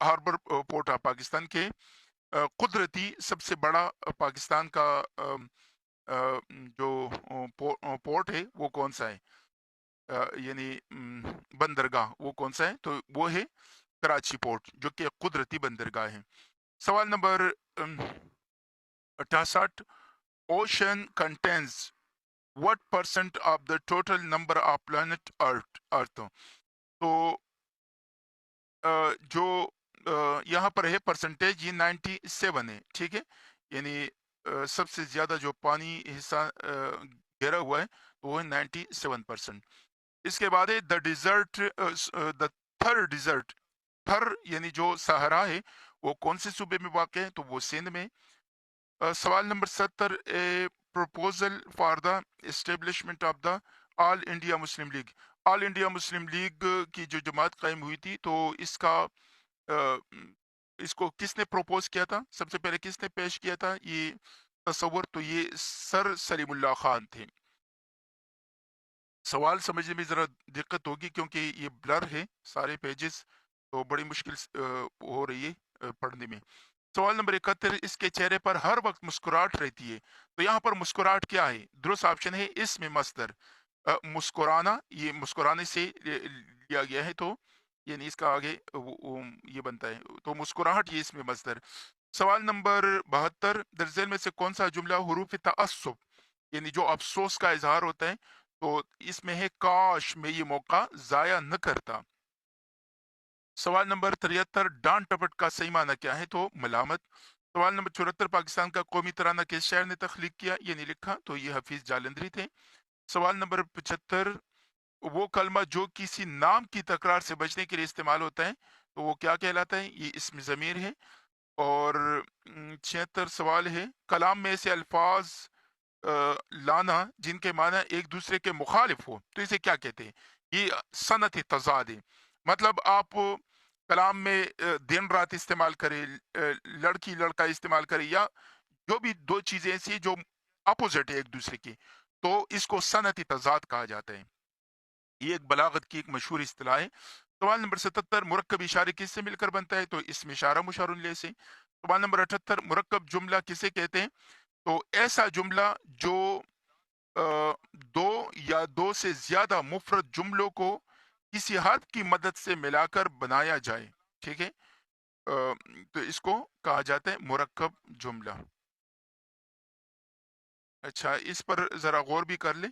harbour port of Pakistan کے قدرتی سب سے بڑا پاکستان کا جو پورٹ ہے وہ کون سا ہے؟ یعنی بندرگاہ وہ کون سا ہے؟ تو وہ ہے کراچی پورٹ، جو کہ قدرتی بندرگاہ ہے۔ سوال number 68، ocean contains what percent of the total number of planet ارتھ؟ تو جو یہاں پر ہے پرسنٹیج یہ 97 ہے، ٹھیک ہے، یعنی سب سے زیادہ جو پانی حصہ گھیرا ہوا ہے تو وہ ہے 97%۔ اس کے بعد ہے the desert, the Thar desert, تھر یعنی جو صحرا ہے وہ کون سے صوبے میں واقع ہے؟ تو وہ سندھ میں۔ سوال number 70، a proposal for the establishment of the all India Muslim league, all India Muslim league کی جو جماعت قائم ہوئی تھی تو اس کا اس کو کس نے پروپوز کیا تھا؟ سب سے پہلے کس نے پیش کیا تھا یہ تصور؟ تو یہ سر سلیم اللہ خان تھے۔ سوال سمجھنے میں ذرا دقت ہوگی کیونکہ یہ بلر ہے سارے پیجز، تو بڑی مشکل ہو رہی ہے پڑھنے میں۔ سوال نمبر 71، اس کے چہرے پر ہر وقت مسکراہٹ رہتی ہے، تو یہاں پر مسکراہٹ کیا ہے؟ درست آپشن ہے اس میں مصدر، مسکرانا، یہ مسکرانے سے لیا گیا ہے، تو यानी इसका आगे ये बनता है, तो मुस्कुराहट ये इसमें मस्दर। सवाल नंबर 72, दरअसल में से कौन सा जुमला हुरूफ तअस्सुब यानी जो अफसोस का इजहार होता है, तो इसमें है काश मैं ये मौका जाया न करता। सवाल नंबर 73, डांट टपट का सही माना क्या है, तो मलामत। सवाल नंबर 74, पाकिस्तान का कौमी तराना किस शायर ने तख्लीक किया, ये नहीं लिखा, तो ये हफीज जालंधरी थे। सवाल नंबर 75, वो कलमा जो किसी नाम की तकरार से बचने के लिए इस्तेमाल होता है, तो वो क्या कहलाता है, ये इसमें ज़मीर है। और 76 सवाल है, कलाम में ऐसे अल्फाज लाना जिनके माना एक दूसरे के मुखालिफ हो, तो इसे क्या कहते हैं, ये सनत तजाद है। मतलब आप कलाम में दिन रात इस्तेमाल करें, लड़की लड़का इस्तेमाल करें, या जो भी दो चीजें ऐसी हैं जो अपोजिट है एक दूसरे की, तो इसको सनत तजाद कहा जाता है। ये एक बलागत की एक मशहूर इस्तिलाह है। सवाल नंबर 77, मुरक्कब इशारे किससे मिलकर बनता है, तो इसमें इशारा मुशारुन से। सवाल नंबर 78, मुरक्कब जुमला किसे कहते हैं, तो ऐसा जुमला जो दो या दो से ज्यादा मुफरद जुमलों को किसी हर्फ की मदद से मिलाकर बनाया जाए, ठीक है। तो इसको कहा जाता है मुरक्कब जुमला। अच्छा, इस पर जरा गौर भी कर ले।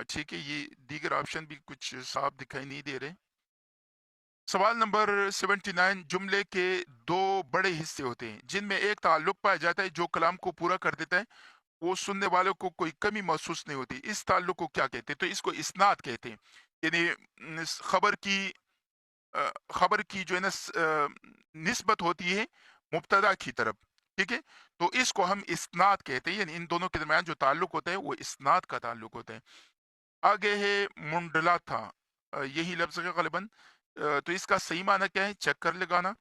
ठीक है, ये दीगर ऑप्शन भी कुछ साफ दिखाई नहीं दे रहे। सवाल नंबर 79, जुमले के दो बड़े हिस्से होते हैं जिनमें एक ताल्लुक पाया जाता है जो कलाम को पूरा कर देता है, वो सुनने वालों को कोई कमी महसूस नहीं होती, इस ताल्लुक को क्या कहते हैं, तो इसको इस्नाद कहते हैं। यानी खबर की जो है ना निस्बत होती है मुब्तदा की तरफ, ठीक है। तो इसको हम इस्नाद कहते हैं, यानी इन दोनों के दरमियान जो ताल्लुक होता है वो इस्नाद का ताल्लुक होता है। आगे है मुंडला था, यही लफ्ज है गलबन। तो इसका सही माना क्या है, चेक कर लगाना।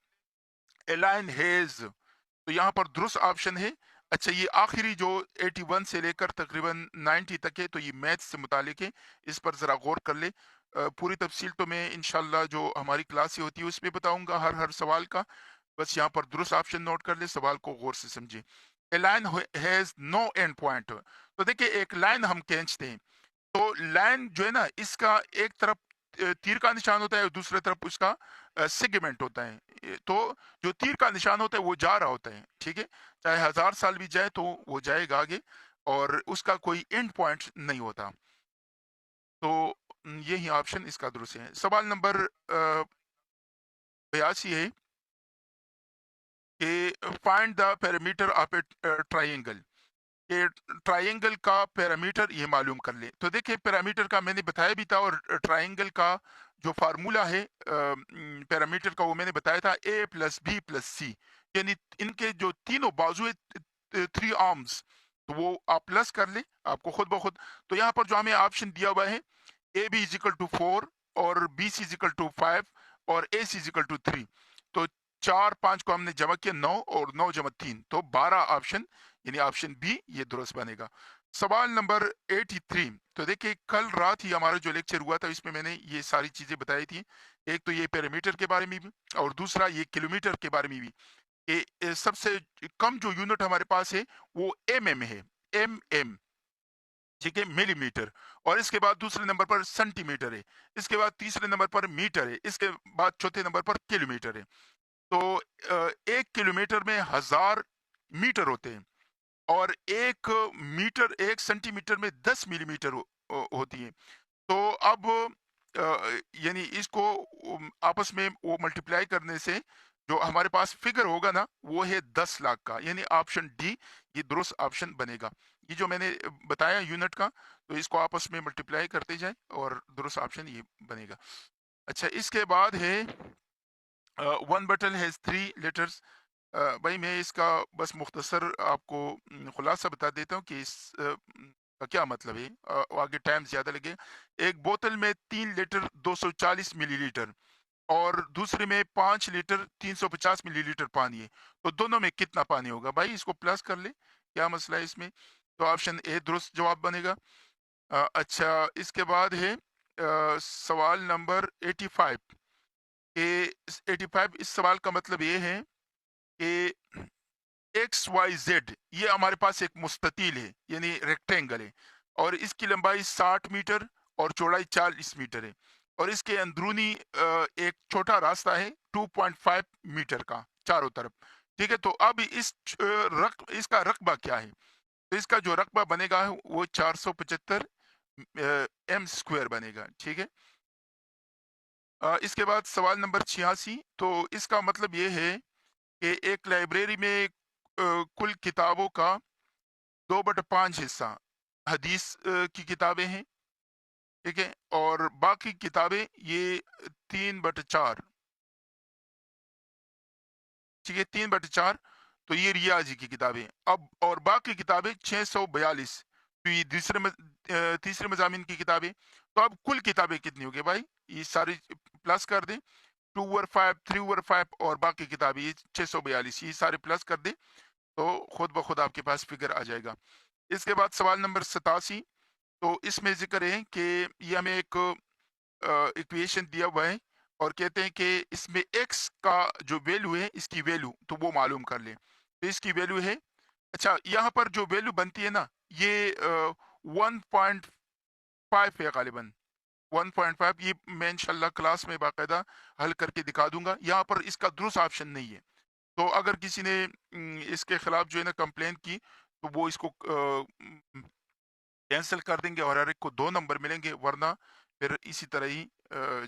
एलाइन हेज, तो यहाँ पर दुरुस्त ऑप्शन है। अच्छा, ये आखिरी जो 81 से लेकर तकरीबन 90 तक है, तो ये मैथ से मुतालिक है, इस पर ज़रा गौर कर ले। पूरी तफसील तो मैं इंशाल्लाह जो हमारी क्लास होती है उसमें बताऊंगा हर हर सवाल का। बस यहाँ पर दुरुस्त ऑप्शन नोट कर ले, सवाल को गौर से समझे। A line has no end point, तो देखिए एक लाइन हम खींचते हैं, तो लाइन जो है ना इसका एक तरफ तीर का निशान होता है और दूसरी तरफ उसका सेगमेंट होता है। तो जो तीर का निशान होता है वो जा रहा होता है, ठीक है। चाहे 1000 साल भी जाए तो वो जाएगा आगे, और उसका कोई एंड पॉइंट नहीं होता। तो यही ऑप्शन इसका दुरुस्त है। सवाल नंबर 82 है कि find the parameter of A triangle, कि ट्राइंगल का पैरामीटर ये मालूम कर ले। तो देखिए पैरामीटर का मैंने बताया भी था, और ट्राइंगल का जो फार्मूला है पैरामीटर का वो मैंने बताया था, ए प्लस बी प्लस सी, यानी इनके जो तीनों बाजू है, थ्री आर्म्स, तो वो आप प्लस कर ले आपको खुद ब खुद। तो यहाँ पर जो हमें ऑप्शन दिया हुआ है, ए बी इजिकल टू 4 और बी सी इजिकल टू 5 और ए सी इजिकल टू 3, तो 4 5 को हमने जमा किया 9, और 9 जमा 3, तो 12 ऑप्शन, यानी ऑप्शन बी ये दुरुस्त बनेगा। सवाल नंबर 83, तो देखिए कल रात ही हमारा जो लेक्चर हुआ था इसमें मैंने ये सारी चीजें बताई थी। एक तो ये पैरामीटर के बारे में भी, और दूसरा ये किलोमीटर के बारे में भी। सबसे कम जो यूनिट हमारे पास है वो एम है, एम, ठीक है, मिलीमीटर। और इसके बाद दूसरे नंबर पर सेंटीमीटर है, इसके बाद तीसरे नंबर पर मीटर है, इसके बाद चौथे नंबर पर किलोमीटर है। तो 1 किलोमीटर में 1000 मीटर होते हैं, और 1 सेंटीमीटर में 10 मिलीमीटर होती है। तो अब यानी इसको आपस में वो मल्टीप्लाई करने से जो हमारे पास फिगर होगा ना वो है 10 लाख का, यानी ऑप्शन डी ये दुरुस्त ऑप्शन बनेगा। ये जो मैंने बताया यूनिट का, तो इसको आपस में मल्टीप्लाई करते जाए और दुरुस्त ऑप्शन ये बनेगा। अच्छा, इसके बाद है वन बटन हैज 3 लेटर्स। भाई मैं इसका बस मुख्तसर आपको खुलासा बता देता हूँ कि इस का क्या मतलब है, आगे टाइम ज्यादा लगे। एक बोतल में 3 लीटर 240 मिलीलीटर, और दूसरे में 5 लीटर 350 मिलीलीटर पानी है, तो दोनों में कितना पानी होगा, भाई इसको प्लस कर ले, क्या मसला है इसमें। तो ऑप्शन ए दुरुस्त जवाब बनेगा। अच्छा, इसके बाद है सवाल नंबर 85, के 85 इस सवाल का मतलब ये है कि एक्स वाई जेड ये हमारे पास एक मुस्ततील है, यानी रेक्टेंगल है, और इसकी लंबाई 60 मीटर और चौड़ाई 40 मीटर है। اور اس کے اندرونی ایک چھوٹا راستہ ہے 2.5 میٹر کا چاروں طرف. ٹھیک ہے، تو اب اس کا رقبہ کیا ہے؟ تو اس کا جو رقبہ بنے گا وہ 475 ایم اسکوائر بنے گا. ٹھیک ہے. اس کے بعد سوال نمبر 86. تو اس کا مطلب یہ ہے کہ ایک لائبریری میں کل کتابوں کا 2/5 حصہ حدیث کی کتابیں ہیں. ٹھیک ہے، اور باقی کتابیں یہ 3/4. ٹھیک ہے، 3/4. تو یہ ریاضی کی کتابیں. اب اور باقی کتابیں 642. تو یہ تیسرے مضامین کی کتابیں. تو اب کل کتابیں کتنی ہوگی بھائی؟ یہ ساری پلس کر دیں. 2/5 3/5 اور باقی کتابیں یہ 642، یہ سارے پلس کر دیں تو خود بخود آپ کے پاس فگر آ جائے گا. اس کے بعد سوال نمبر 87. تو اس میں ذکر ہے کہ یہ ہمیں ایک ایکویشن دیا ہوا ہے اور کہتے ہیں کہ اس میں ایکس کا جو ویلو ہے اس کی ویلو تو وہ معلوم کر لیں. تو اس کی ویلو ہے، اچھا یہاں پر جو ویلو بنتی ہے نا یہ 1.5 ہے غالباً. 1.5 یہ میں انشاءاللہ کلاس میں باقاعدہ حل کر کے دکھا دوں گا. یہاں پر اس کا درست آپشن نہیں ہے. تو اگر کسی نے اس کے خلاف جو ہے نا کمپلین کی تو وہ اس کو کینسل کر دیں گے اور ہر ایک کو 2 نمبر ملیں گے، ورنہ پھر اسی طرح ہی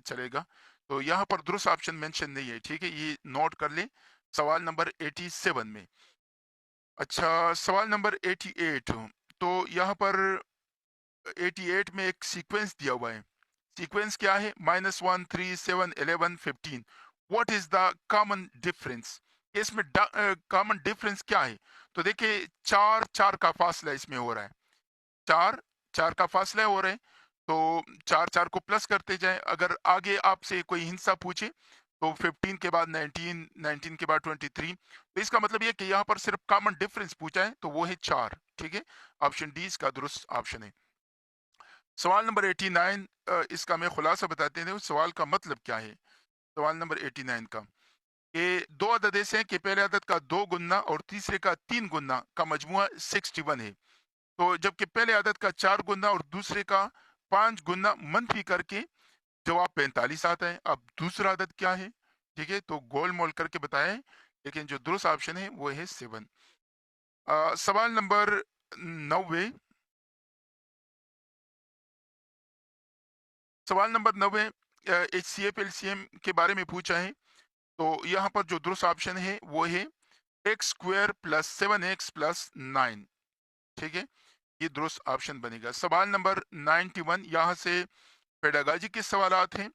چلے گا. تو یہاں پر درست آپشن مینشن نہیں ہے. ٹھیک ہے، یہ نوٹ کر لیں سوال نمبر 87 میں. اچھا سوال نمبر 88. تو یہاں پر 88 میں ایک سیکوینس دیا ہوا ہے. سیکوینس کیا ہے؟ -1 3 7 11 15. What is the common difference? اس میں کامن ڈفرینس کیا ہے؟ تو دیکھیں 4 کا فاصلہ اس میں ہو رہا ہے. 4 کا فاصلہ ہو رہے ہیں. تو 4 کو پلس کرتے جائیں. اگر آگے آپ سے کوئی ہنسا پوچھے تو 15 کے بعد 19، 19 کے بعد 23. تو اس کا مطلب یہ کہ یہاں پر صرف کامن ڈفرینس پوچھا ہے تو وہ ہے 4. ٹھیک ہے، آپشن ڈی اس کا درست آپشن ہے. سوال نمبر 89. اس کا میں خلاصہ بتاتے ہیں سوال کا مطلب کیا ہے. سوال نمبر 89 کا کہ 2 عدد ایسے ہیں کہ پہلے عدد کا 2 گنا اور تیسرے کا 3 گنا کا مجموعہ 61 ہے. تو جبکہ پہلے عدد کا 4 گنا اور دوسرے کا 5 گنا منفی کر کے جواب 45 آتا ہے. اب دوسرا عدد کیا ہے؟ ٹھیک ہے، تو گول مول کر کے بتایا ہے، لیکن جو درست آپشن ہے وہ ہے 7. سوال نمبر 90. سوال number 90 H C F L C M کے بارے میں پوچھا ہے. تو یہاں پر جو درست آپشن ہے وہ ہے x square plus 7x plus 9. ٹھیک ہے، یہ درست آپشن بنے گا. سوال نمبر 91. یہاں سے پیڈاگاجی کے سوالات ہیں.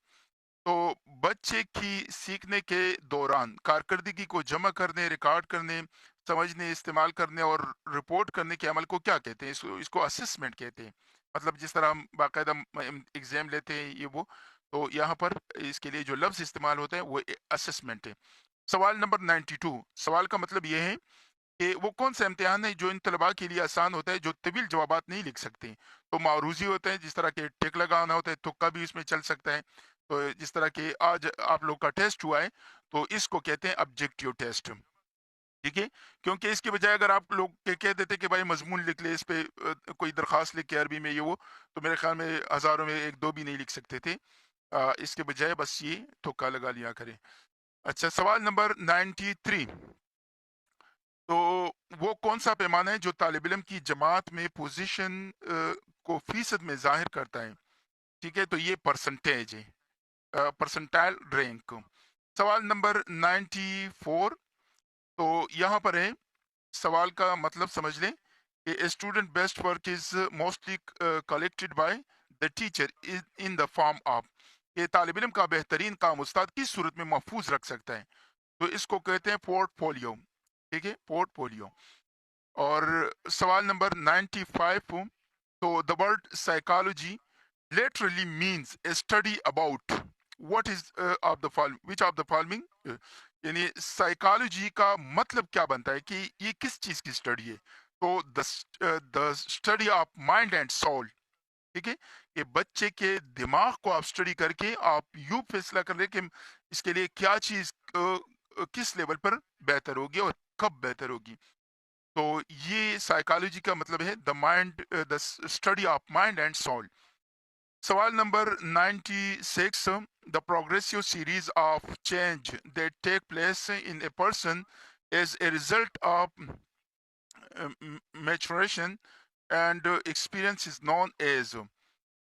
تو بچے کی سیکھنے کے دوران کارکردگی کو جمع کرنے، ریکارڈ کرنے، سمجھنے، استعمال کرنے اور رپورٹ کرنے کے عمل کو کیا کہتے ہیں؟ اس کو اسسمنٹ کہتے ہیں. مطلب جس طرح ہم باقاعدہ ایگزام لیتے ہیں یہ وہ، تو یہاں پر اس کے لیے جو لفظ استعمال ہوتا ہے وہ اسسمنٹ ہے. سوال نمبر 92. سوال کا مطلب یہ ہے کہ وہ کون سا امتحان ہے جو ان طلباء کے لیے آسان ہوتا ہے جو طویل جوابات نہیں لکھ سکتے. تو معروضی ہوتا ہے، جس طرح کہ ٹک لگانا ہوتا ہے، تکا بھی اس میں چل سکتا ہے. تو جس طرح کہ آج آپ لوگ کا ٹیسٹ ہوا ہے تو اس کو کہتے ہیں آبجیکٹیو ٹیسٹ. ٹھیک ہے، کیونکہ اس کے بجائے اگر آپ لوگ کہہ دیتے کہ بھائی مضمون لکھ لے، اس پہ کوئی درخواست لکھ کے عربی میں یہ وہ، تو میرے خیال میں ہزاروں میں 1 2 بھی نہیں لکھ سکتے تھے. اس کے بجائے بس یہ تھکا لگا لیا کریں. اچھا سوال نمبر 93. تو وہ کون سا پیمانہ ہے جو طالب علم کی جماعت میں پوزیشن کو فیصد میں ظاہر کرتا ہے؟ ٹھیک ہے، تو یہ پرسنٹیج ہے، پرسنٹائل رینک. سوال نمبر 94. تو یہاں پر ہے، سوال کا مطلب سمجھ لیں کہ student best work is mostly collected by the teacher in the form of. یہ طالب علم کا بہترین کام استاد کس صورت میں محفوظ رکھ سکتا ہے؟ تو اس کو کہتے ہیں پورٹ فولیو. ٹھیک ہے، پورٹ فولیو. اور سوال نمبر 95. تو the word psychology literally means a study about what is of the following which of the following یعنی سائیکالوجی کا مطلب کیا بنتا ہے کہ یہ کس چیز کی اسٹڈی ہے؟ تو the study of mind and soul. ٹھیک ہے، کہ بچے کے دماغ کو آپ اسٹڈی کر کے آپ یوں فیصلہ کر لیں کہ اس کے لیے کیا چیز کس لیول پر بہتر ہوگی اور کب بہتر ہوگی. تو یہ سائیکالوجی کا مطلب ہے the mind, the study of mind and civil. सवाल number 96, the progressive series of change that take place in a person is a result of maturation and experience is known as.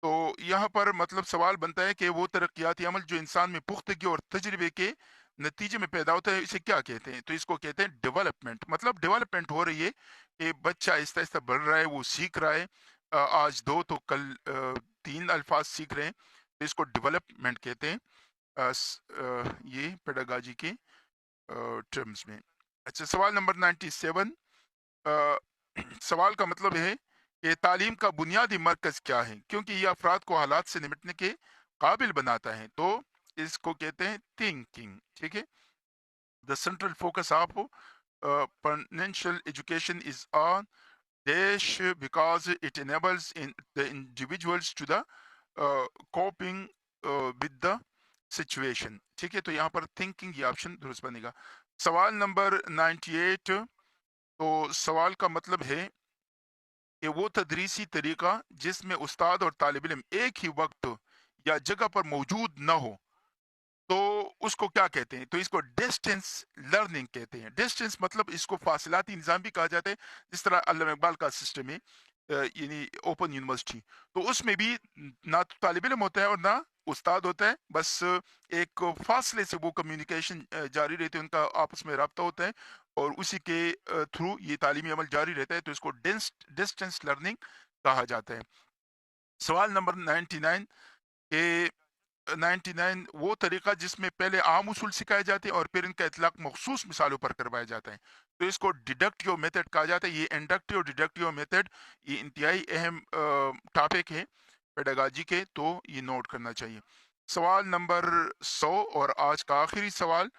तो यहाँ पर मतलब सवाल बनता है कि वो तरक्याती अमल जो इंसान में पुख्तगी और तजर्बे के नतीजे में पैदा होता है इसे क्या कहते हैं? तो इसको कहते हैं डेवलपमेंट। मतलब डेवलपमेंट हो रही है कि बच्चा आहिस्ता आहिस्ता बढ़ रहा है, वो सीख रहा है। आज दो तो कल तीन अल्फाज सीख रहे हैं, तो इसको डेवलपमेंट कहते हैं ये पेडागाजी के टर्म्स में। अच्छा, सवाल नंबर 97, अ, सवाल का मतलब है कि तालीम का बुनियादी मरकज क्या है, क्योंकि ये अफराद को हालात से निपटने के काबिल बनाता है। तो इसको कहते हैं थिंकिंग। ठीक है, the central focus of financial education is on dash because it enables in the individuals to the coping with the situation। ठीक है, तो यहाँ पर थिंकिंग ये ऑप्शन दुरुस्त बनेगा। सवाल नंबर 98, तो सवाल का मतलब है कि वो तदरीसी तरीका जिसमें उस्ताद और तालिब इल्म एक ही वक्त या जगह पर मौजूद न हो, तो उसको क्या कहते हैं? तो इसको डिस्टेंस लर्निंग कहते हैं। डिस्टेंस मतलब इसको फासिलाती निज़ाम भी कहा जाता है, जिस तरह अल्लामा इकबाल का सिस्टम है, यानी ओपन यूनिवर्सिटी। तो उसमें भी ना तो तालिब इल्म होता है और ना उस्ताद होता है, बस एक फासले से वो कम्युनिकेशन जारी रहती है, उनका आपस में रब्ता होता है और उसी के थ्रू ये तालीमी अमल जारी रहता है, तो इसको डिस्टेंस लर्निंग कहा जाता है। सवाल नंबर 99 के 99, वो तरीका जिसमें पहले आम उसूल सिखाए जाते हैं और फिर इनका इतलाक मखसूस मिसालों पर करवाया जाता है, तो इसको डिडक्टिव मेथड कहा जाता है। ये इंडक्टिव और डिडक्टिव मेथड ये इंतहाई अहम टॉपिक है पेडागाजी के, तो ये नोट करना चाहिए। सवाल नंबर 100 और आज का आखिरी सवाल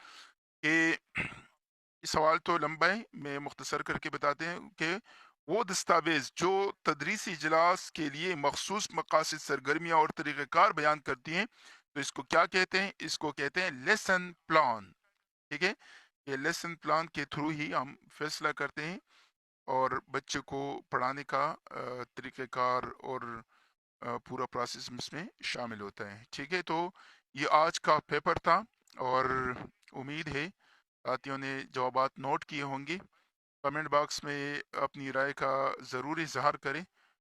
के ये सवाल तो लंबा है, मैं मुख्तसर करके बताते हैं कि वो दस्तावेज जो तदरीसी इजलास के लिए मखसूस मकासद सरगर्मियाँ और तरीक़ेकार बयान करती हैं, तो इसको क्या कहते हैं? इसको कहते हैं लेसन प्लान। ठीक है, ये लेसन प्लान के थ्रू ही हम फैसला करते हैं और बच्चे को पढ़ाने का तरीक़ेकार और पूरा प्रोसेस इसमें शामिल होता है। ठीक है, तो ये आज का पेपर था और उम्मीद है साथियों ने जवाबात नोट किए होंगे। कमेंट बॉक्स में अपनी राय का ज़रूर इजहार करें